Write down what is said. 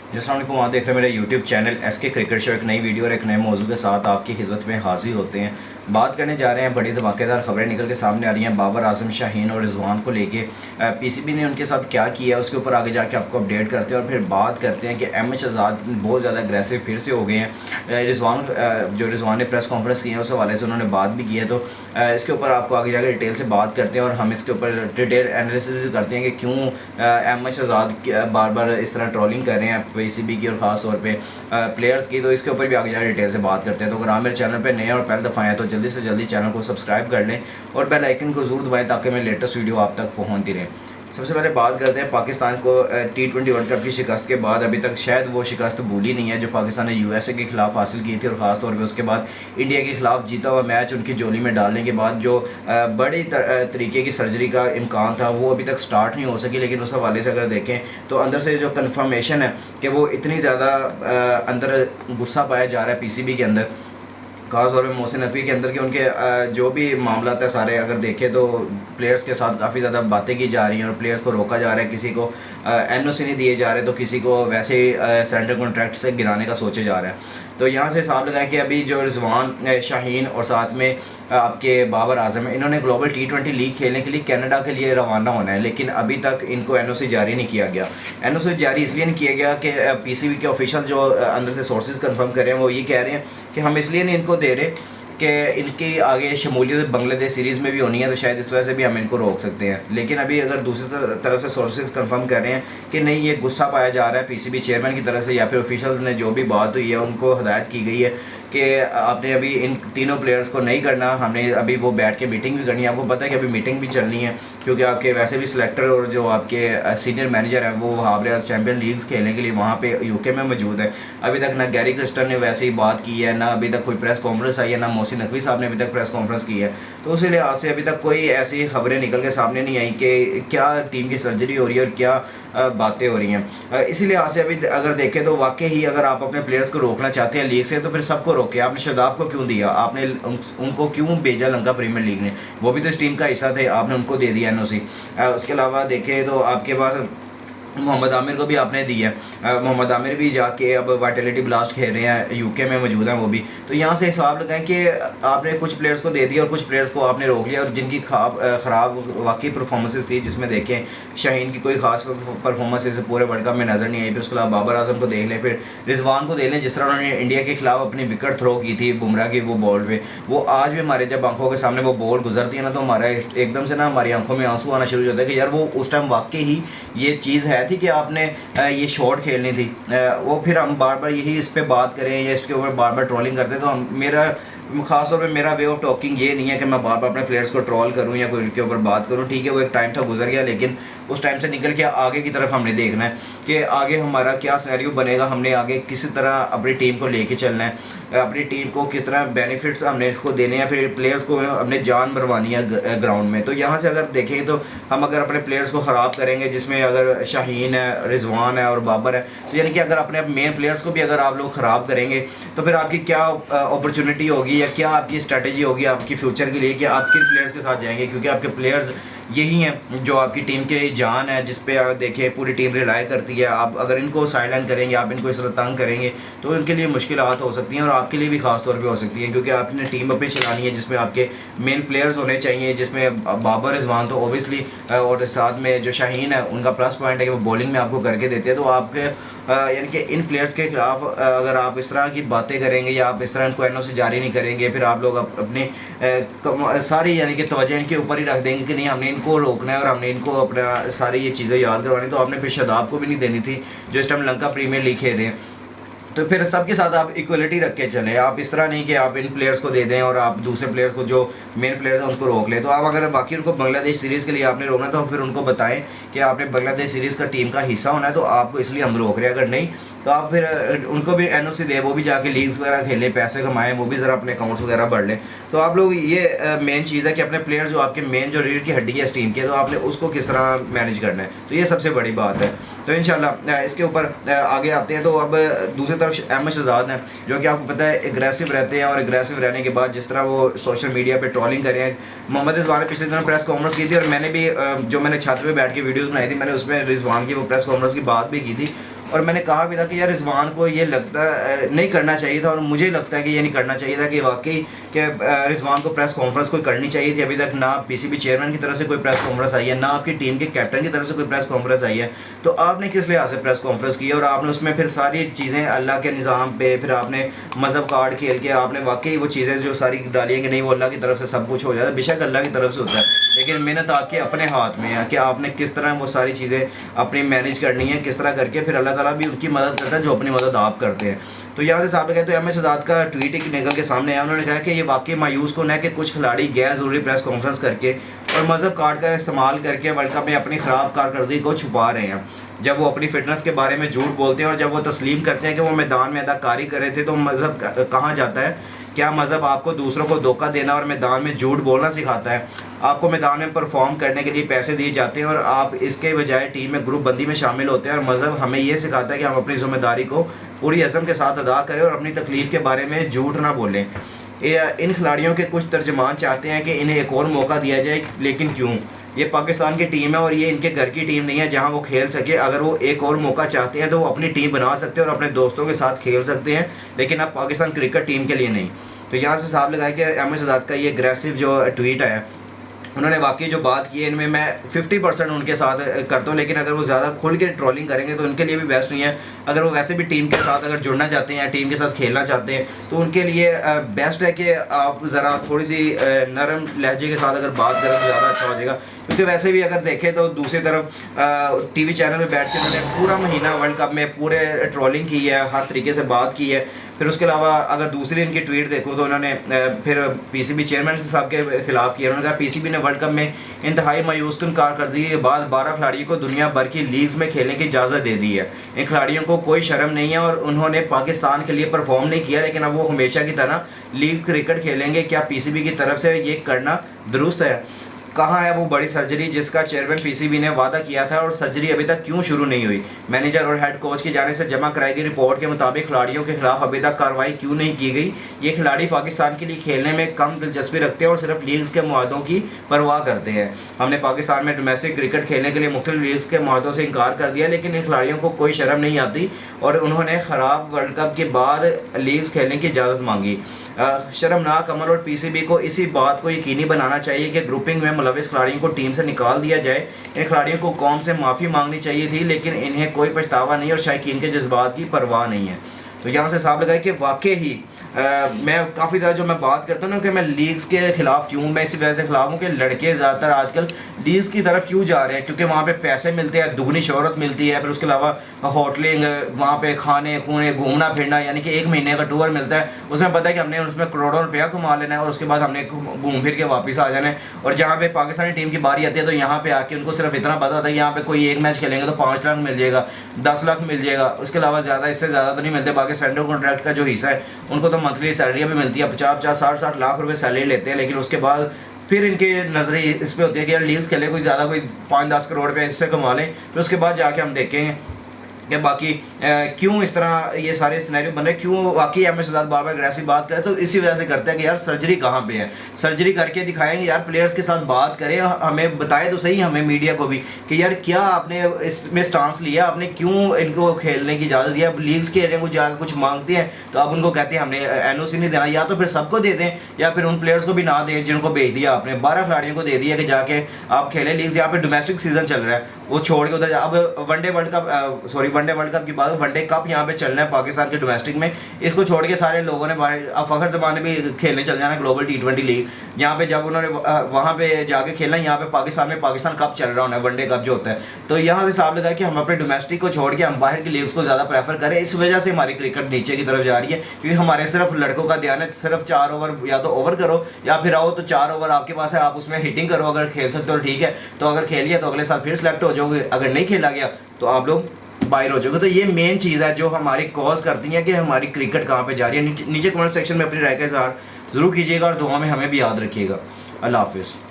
अस्सलाम वालेकुम। आप देख रहे हैं मेरा YouTube channel SK cricket show. एक नई वीडियो और एक नए मौजू के साथ आपकी खिदमत में हाजिर होते हैं। बात करने जा रहे हैं, बड़ी धमाकेदार खबरें निकल के सामने आ रही हैं बाबर आजम, शाहीन और रिजवान को लेके। PCB ने उनके साथ क्या किया है उसके ऊपर आगे जाके आपको अपडेट करते हैं और फिर बात करते हैं कि MH आज़ाद बहुत ज़्यादा अग्रेसिव फिर से हो गए हैं। रिजवान ने प्रेस कॉन्फ्रेंस की है उस हवाले से उन्होंने बात भी की है, तो इसके ऊपर आपको आगे जाकर डिटेल से बात करते हैं और हम इसके ऊपर डिटेल एनालिसिस करते हैं कि क्यों MH आज़ाद बार बार इस तरह ट्रोलिंग कर रहे हैं PCB की और ख़ास तौर पे प्लेयर्स की। तो इसके ऊपर भी आगे जाकर डिटेल से बात करते हैं। तो अगर आप मेरे चैनल पे नए और पहली दफ़ा आए तो जल्दी से जल्दी चैनल को सब्सक्राइब कर लें और बेल आइकन को ज़रूर दबाएं ताकि मेरी लेटेस्ट वीडियो आप तक पहुंचती रहे। सबसे पहले बात करते हैं पाकिस्तान को T20 वर्ल्ड कप की शिकस्त के बाद अभी तक शायद वो शिकस्त भूली नहीं है जो पाकिस्तान ने USA के खिलाफ हासिल की थी, और ख़ास तौर पे उसके बाद इंडिया के खिलाफ जीता हुआ मैच उनकी जोली में डालने के बाद जो बड़ी तरीके की सर्जरी का इम्कान था वो अभी तक स्टार्ट नहीं हो सकी। लेकिन उस हवाले से अगर देखें तो अंदर से जो कन्फर्मेशन है कि वो इतनी ज़्यादा अंदर गुस्सा पाया जा रहा है PCB के अंदर, खास तौर पर मोहसिन नकवी के अंदर के उनके जो भी मामला है सारे अगर देखें तो प्लेयर्स के साथ काफ़ी ज़्यादा बातें की जा रही हैं और प्लेयर्स को रोका जा रहा है, किसी को NOC नहीं दिए जा रहे तो किसी को वैसे ही सेंट्रल कॉन्ट्रैक्ट से गिराने का सोचे जा रहा है। तो यहाँ से हिसाब लगाएं कि अभी जो रिजवान, शाहीन और साथ में आपके बाबर आजम है, इन्होंने ग्लोबल T20 लीग खेलने के लिए कनाडा के लिए रवाना होना है, लेकिन अभी तक इनको NOC जारी नहीं किया गया। NOC जारी इसलिए नहीं किया गया कि PCB के ऑफिशियल जो अंदर से सोर्सेज कंफर्म कर रहे हैं वो ये कह रहे हैं कि हम इसलिए नहीं इनको दे रहे कि इनकी आगे शमूलियत बांग्लादेश सीरीज़ में भी होनी है, तो शायद इस वजह से भी हम इनको रोक सकते हैं। लेकिन अभी अगर दूसरी तरफ से सोर्सेज कंफर्म कर रहे हैं कि नहीं, ये गुस्सा पाया जा रहा है PCB चेयरमैन की तरफ से या फिर ऑफिशियल्स ने जो भी बात हुई है उनको हदायत की गई है कि आपने अभी इन तीनों प्लेयर्स को नहीं करना, हमने अभी वो बैठ के मीटिंग भी करनी है। आपको पता है कि अभी मीटिंग भी चलनी है क्योंकि आपके वैसे भी सिलेक्टर और जो आपके सीनियर मैनेजर हैं वो हावरे चैम्पियन लीग्स खेलने के लिए वहाँ पे UK में मौजूद है। अभी तक ना गैरी क्रिस्टन ने वैसे ही बात की है, ना अभी तक कोई प्रेस कॉन्फ्रेंस आई है, ना मोहसिन नकवी साहब ने अभी तक प्रेस कॉन्फ्रेंस की है। तो उसी लिहाज से अभी तक कोई ऐसी खबरें निकल के सामने नहीं आई कि क्या टीम की सर्जरी हो रही है और क्या बातें हो रही हैं। इसी लिहाज से अभी अगर देखें तो वाकई ही अगर आप अपने प्लेयर्स को रोकना चाहते हैं लीग से तो फिर सबको रोके। आपने शादाब को क्यों दिया, आपने उनको क्यों भेजा लंका प्रीमियर लीग ने, वो भी तो इस टीम का हिस्सा थे, आपने उनको दे दिया NOC। उसके अलावा देखें तो आपके पास मोहम्मद आमिर को भी आपने दी है। मोहम्मद आमिर भी जाके अब वाइटलिटी ब्लास्ट खेल रहे हैं, UK में मौजूद हैं वो भी। तो यहाँ से हिसाब लगाएं कि आपने कुछ प्लेयर्स को दे दिया और कुछ प्लेयर्स को आपने रोक लिया और जिनकी ख़राब वाकई परफॉर्मेंसेस थी, जिसमें देखें शाहीन की कोई खास परफॉर्मेंस इस पूरे वर्ल्ड कप में नज़र नहीं आई। फिर उसके अलावा बाबर आजम को देख लें, फिर रिजवान को देख लें, जिस तरह उन्होंने इंडिया के खिलाफ अपनी विकेट थ्रो की थी बुमराह की वो बॉल पे, वो आज भी हमारे जब आंखों के सामने वो बॉल गुजरती है ना तो हमारा एकदम से ना हमारी आंखों में आंसू आना शुरू हो जाता है कि यार वो उस टाइम वाकई ही ये चीज़ है थी कि आपने ये शॉट खेलनी थी। वो फिर हम बार बार यही इस पे बात करें या इसके ऊपर बार बार ट्रोलिंग करते हैं, तो मेरा खास तौर पे मेरा वे ऑफ टॉकिंग ये नहीं है कि मैं बार बार अपने प्लेयर्स को ट्रोल करूं या कोई उनके ऊपर बात करूं। ठीक है, वो एक टाइम था गुजर गया, लेकिन उस टाइम से निकल के आगे की तरफ हमने देखना है कि आगे हमारा क्या सिनेरियो बनेगा, हमने आगे किस तरह अपनी टीम को लेके चलना है, अपनी टीम को किस तरह बेनिफिट्स हमने इसको देने हैं, फिर प्लेयर्स को अपने जान मरवानी है ग्राउंड में। तो यहाँ से अगर देखें तो हम अगर अपने प्लेयर्स को ख़राब करेंगे, जिसमें अगर शाहीन है, रिजवान है और बाबर है, तो यानी कि अगर अपने मेन प्लेयर्स को भी अगर आप लोग ख़राब करेंगे तो फिर आपकी क्या अपॉर्चुनिटी होगी या क्या आपकी स्ट्रैटेजी होगी आपकी फ्यूचर के लिए कि आप किन प्लेयर्स के साथ जाएंगे, क्योंकि आपके प्लेयर्स यही हैं जो आपकी टीम के जान है, जिस पे आप देखिए पूरी टीम रिलाई करती है। आप अगर इनको साइलेंट करेंगे, आप इनको इस तरह तंग करेंगे तो इनके लिए मुश्किलात हो सकती हैं और आपके लिए भी ख़ास तौर पे हो सकती हैं, क्योंकि आपने टीम अपनी चलानी है जिसमें आपके मेन प्लेयर्स होने चाहिए, जिसमें बाबर रिजवान तो ओबियसली और साथ में जो शाहीन है उनका प्लस पॉइंट है कि वो बॉलिंग में आपको करके देते हैं। तो आपके यानी कि इन प्लेयर्स के खिलाफ अगर आप इस तरह की बातें करेंगे या आप इस तरह इनको NOC जारी नहीं करेंगे, फिर आप लोग अपनी सारी यानी कि तवज्जो इनके ऊपर ही रख देंगे कि नहीं हमने इनको रोकना है और हमने इनको अपना सारी ये चीज़ें याद करवानी, तो आपने फिर शादाब को भी नहीं देनी थी जो इस टाइम लंका प्रीमियर लीग खेल रहे हैं। तो फिर सबके साथ आप इक्वलिटी रख के चलें, आप इस तरह नहीं कि आप इन प्लेयर्स को दे दें और आप दूसरे प्लेयर्स को जो मेन प्लेयर्स हैं उनको रोक लें। तो आप अगर बाकी उनको बांग्लादेश सीरीज़ के लिए आपने रोकना तो फिर उनको बताएं कि आपने बांग्लादेश सीरीज़ का टीम का हिस्सा होना है, तो आपको इसलिए हम रोक रहे हैं। अगर नहीं तो आप फिर उनको भी NOC दें, वो भी जाके लीग्स वगैरह खेलें, पैसे कमाएं, वो भी ज़रा अपने अकाउंट्स वगैरह बढ़ लें। तो आप लोग ये मेन चीज़ है कि अपने प्लेयर्स जो आपके मेन जो रीढ़ की हड्डी है इस टीम के, तो आपने उसको किस तरह मैनेज करना है, तो ये सबसे बड़ी बात है। तो इंशाल्लाह इसके ऊपर आगे आते हैं। तो अब दूसरी तरफ MH आज़ाद हैं जो कि आपको पता है एग्रेसिव रहते हैं, और एग्रेसिव रहने के बाद जिस तरह वो सोशल मीडिया पे ट्रोलिंग कर रहे हैं। मोहम्मद रिजवान ने पिछले दिनों प्रेस कॉन्फ्रेंस की थी और मैंने भी जो मैंने छत पे बैठ के वीडियोस बनाई थी, मैंने उसमें रिजवान की वो प्रेस कॉन्फ्रेंस की बात भी की थी और मैंने कहा भी था कि यार रिजवान को ये लगता नहीं करना चाहिए था, और मुझे लगता है कि ये नहीं करना चाहिए था कि वाकई कि रिजवान को प्रेस कॉन्फ्रेंस कोई करनी चाहिए थी। अभी तक ना पीसीबी चेयरमैन की तरफ से कोई प्रेस कॉन्फ्रेंस आई है, ना आपकी टीम के कैप्टन की तरफ से कोई प्रेस कॉन्फ्रेंस आई है। तो आपने किस लिहाज से प्रेस कॉन्फ्रेंस की और आपने उसमें फिर सारी चीज़ें अल्लाह के निज़ाम पे, फिर आपने मज़हब कार्ड खेल के आपने वाकई वो चीज़ें जो सारी डाली है कि नहीं वो अल्लाह की तरफ से सब कुछ हो जाता है। बेशक अल्लाह की तरफ से होता है, लेकिन मेहनत आपके अपने हाथ में है कि आपने किस तरह वो सारी चीज़ें अपनी मैनेज करनी है, किस तरह करके फिर अल्लाह ताला भी उनकी मदद करता है जो अपनी मदद आप करते हैं। तो यहाँ से साहब ने कहा, तो एम एस शहजाद का ट्वीट एक निकल के सामने आया। उन्होंने कहा कि ये वाकई मायूस कौन है कि कुछ खिलाड़ी गैर ज़रूरी प्रेस कॉन्फ्रेंस करके और मज़हब कार्ड का इस्तेमाल करके वर्ल्ड कप में अपनी ख़राब कारकर्दगी को छुपा रहे हैं। जब वो अपनी फ़िटनेस के बारे में झूठ बोलते हैं और जब वो तस्लीम करते हैं कि वो मैदान में अदाकारी कर रहे थे, तो मज़हब कहाँ जाता है? क्या मज़हब आपको दूसरों को धोखा देना और मैदान में झूठ बोलना सिखाता है? आपको मैदान में परफॉर्म करने के लिए पैसे दिए जाते हैं और आप इसके बजाय टीम में ग्रुप बंदी में शामिल होते हैं, और मज़हब हमें ये सिखाता है कि हम अपनी ज़िम्मेदारी को पूरी अज़म के साथ अदा करें और अपनी तकलीफ़ के बारे में झूठ ना बोलें। इन खिलाड़ियों के कुछ तर्जमान चाहते हैं कि इन्हें एक और मौका दिया जाए, लेकिन क्यों? ये पाकिस्तान की टीम है और ये इनके घर की टीम नहीं है जहां वो खेल सके। अगर वो एक और मौका चाहते हैं तो वो अपनी टीम बना सकते हैं और अपने दोस्तों के साथ खेल सकते हैं, लेकिन अब पाकिस्तान क्रिकेट टीम के लिए नहीं। तो यहाँ से साहब लगाया कि एम एस शहजाद का ये एग्रेसिव जो ट्वीट है, उन्होंने वाकई जो बात की है इनमें मैं 50% उनके साथ करता हूँ, लेकिन अगर वो ज़्यादा खुल के ट्रोलिंग करेंगे तो उनके लिए भी बेस्ट नहीं है। अगर वो वैसे भी टीम के साथ अगर जुड़ना चाहते हैं या टीम के साथ खेलना चाहते हैं तो उनके लिए बेस्ट है कि आप ज़रा थोड़ी सी नरम लहजे के साथ अगर बात करें तो ज़्यादा अच्छा हो जाएगा। क्योंकि वैसे भी अगर देखें तो दूसरी तरफ टीवी चैनल में बैठ के उन्होंने पूरा महीना वर्ल्ड कप में पूरे ट्रोलिंग की है, हर तरीके से बात की है। फिर उसके अलावा अगर दूसरी इनकी ट्वीट देखो तो उन्होंने फिर पीसीबी चेयरमैन साहब के खिलाफ किया। उन्होंने कहा पीसीबी ने वर्ल्ड कप में इंतहाई मायूसकुन कारकर्दगी के बाद 12 खिलाड़ियों को दुनिया भर की लीग्स में खेलने की इजाज़त दे दी है। इन खिलाड़ियों को कोई शर्म नहीं है और उन्होंने पाकिस्तान के लिए परफॉर्म नहीं किया, लेकिन अब वो हमेशा की तरह लीग क्रिकेट खेलेंगे। क्या पीसीबी की तरफ से ये करना दुरुस्त है? कहाँ है वो बड़ी सर्जरी जिसका चेयरमैन पीसीबी ने वादा किया था और सर्जरी अभी तक क्यों शुरू नहीं हुई? मैनेजर और हेड कोच की जाने से जमा कराई गई रिपोर्ट के मुताबिक खिलाड़ियों के खिलाफ अभी तक कार्रवाई क्यों नहीं की गई? ये खिलाड़ी पाकिस्तान के लिए खेलने में कम दिलचस्पी रखते हैं और सिर्फ लीग्स के मुआहदों की परवाह करते हैं। हमने पाकिस्तान में डोमेस्टिक क्रिकेट खेलने के लिए मुख्तलिफ लीग्स के मुआहदों से इनकार कर दिया, लेकिन इन खिलाड़ियों को कोई शर्म नहीं आती और उन्होंने ख़राब वर्ल्ड कप के बाद लीग्स खेलने की इजाज़त मांगी। शर्मनाक अमल, और पीसीबी को इसी बात को यकीनी बनाना चाहिए कि ग्रुपिंग में मुलविस खिलाड़ियों को टीम से निकाल दिया जाए। इन खिलाड़ियों को कौम से माफ़ी मांगनी चाहिए थी, लेकिन इन्हें कोई पछतावा नहीं और शायकीन के जज्बात की परवाह नहीं है। तो यहाँ से साहब लगाए कि वाकई ही मैं काफ़ी ज़्यादा जो मैं बात करता हूँ ना कि मैं लीग्स के ख़िलाफ़ क्यों, मैं इसी वजह से ख़िलाफ़ हूँ कि लड़के ज़्यादातर आजकल लीग्स की तरफ क्यों जा रहे हैं, क्योंकि वहाँ पे पैसे मिलते हैं, दुगनी शोहरत मिलती है, फिर उसके अलावा होटलिंग, वहाँ पे खाने खूने, घूमना फिरना, यानी कि 1 महीने का टूर मिलता है। उसमें पता है कि हमने उसमें करोड़ों रुपया कमा लेना है और उसके बाद हमने घूम फिर के वापस आ जाना है। और जहाँ पे पाकिस्तानी टीम की बारी आती है तो यहाँ पे आके उनको सिर्फ इतना पता होता है कि यहाँ पे कोई एक मैच खेलेंगे तो 5 लाख मिल जाएगा, 10 लाख मिल जाएगा, उसके अलावा ज़्यादा इससे ज़्यादा तो नहीं मिलते। बाकी सेंट्रल कॉन्ट्रैक्ट का जो हिस्सा है उनको तो मंथली सैलरियाँ भी मिलती है, 50-50, 60-60 लाख रुपए सैलरी लेते हैं, लेकिन उसके बाद फिर इनके नज़रें इस पर होती है कि यार लीग्स खेले, कोई ज़्यादा कोई 5-10 करोड़ रुपये इससे कमा लें, फिर उसके बाद जाके हम देखेंगे कि बाकी क्यों इस तरह ये सारे सिनेरियो बन रहे हैं। क्यों वाकई एम एस शहजाद बार बार ऐसी बात करें तो इसी वजह से करते हैं कि यार सर्जरी कहाँ पे है, सर्जरी करके दिखाएंगे, यार प्लेयर्स के साथ बात करें, हमें बताए तो सही, हमें मीडिया को भी, कि यार क्या आपने इसमें स्टांस लिया, आपने क्यों इनको खेलने की इजाज़त दिया। लीग्स के एरिया को जाकर कुछ मांगते हैं तो आप उनको कहते हैं हमने एनओसी नहीं देना, या तो फिर सबको दे दें या फिर उन प्लेयर्स को भी ना दें जिनको भेज दिया आपने। 12 खिलाड़ियों को दे दिया कि जाके आप खेलें लीग्स। यहाँ पे डोमेस्टिक सीजन चल रहा है, वो छोड़ के उधर अब वनडे वर्ल्ड कप की बात, वनडे कप यहाँ पे चलना है पाकिस्तान के डोमेस्टिक में, इसको छोड़ के सारे लोगों ने अब फखर जमान ने भी खेलने चल जाना ग्लोबल T20 लीग। यहाँ पे जब उन्होंने वहाँ पे जाके खेलना, यहाँ पे पाकिस्तान में पाकिस्तान कप चल रहा होना है, वनडे कप जो होता है। तो यहाँ से हिसाब लगाया कि हम अपने डोमेस्टिक को छोड़ के हम बाहर की लीग्स को ज़्यादा प्रेफर करें। इस वजह से हमारी क्रिकेट नीचे की तरफ जा रही है, क्योंकि हमारे सिर्फ लड़कों का ध्यान है, सिर्फ 4 ओवर या तो ओवर करो या फिर आओ तो 4 ओवर आपके पास है, आप उसमें हिटिंग करो, अगर खेल सकते हो ठीक है, तो अगर खेल लिया तो अगले साल फिर सेलेक्ट हो जाओगे, अगर नहीं खेला गया तो आप लोग बाहर हो जाओगे। तो ये मेन चीज़ है जो हमारी कॉज करती है कि हमारी क्रिकेट कहाँ पे जा रही है। नीचे कमेंट सेक्शन में अपनी राय का इज़हार ज़रूर कीजिएगा और दुआ में हमें भी याद रखिएगा। अल्लाह हाफिज़।